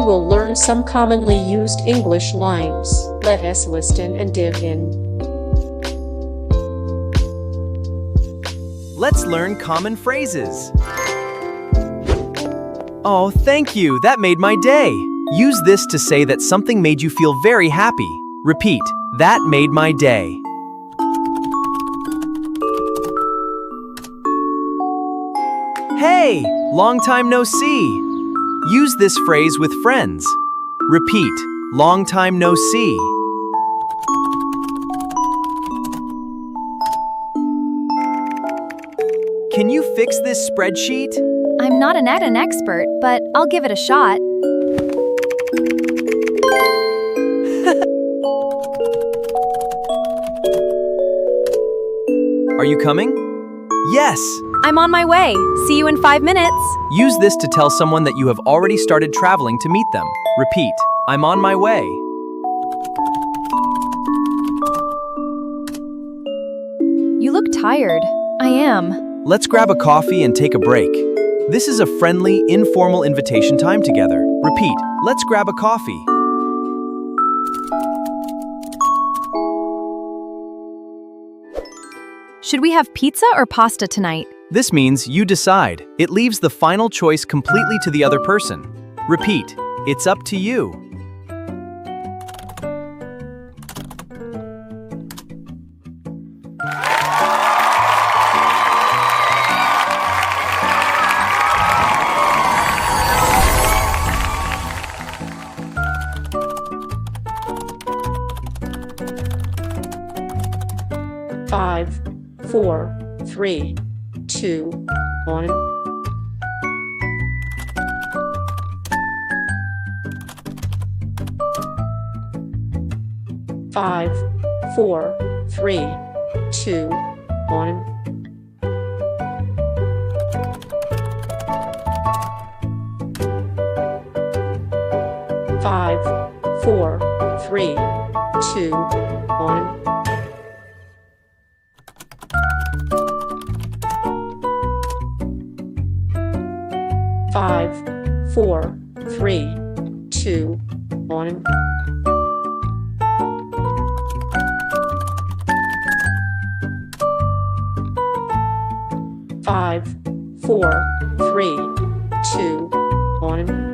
will learn some commonly used English lines. Let us listen and dig in. Let's learn common phrases. Oh, thank you. That made my day. Use this to say that something made you feel very happy. Repeat, that made my day. Hey, long time no see. Use this phrase with friends. Repeat, long time no see. Can you fix this spreadsheet? I'm not an expert, but I'll give it a shot. Are you coming? Yes! I'm on my way. See you in 5 minutes. Use this to tell someone that you have already started traveling to meet them. Repeat, I'm on my way. You look tired. I am. Let's grab a coffee and take a break. This is a friendly, informal invitation time together. Repeat, let's grab a coffee. Should we have pizza or pasta tonight? This means you decide. It leaves the final choice completely to the other person. Repeat, it's up to you. Five, 4, 3, 2, 1. Five, 4, 3, 2, 1. Five, 4, 3, 2, 1. Five, 4, 3, 2, 1. Five, 4, 3, 2, 1.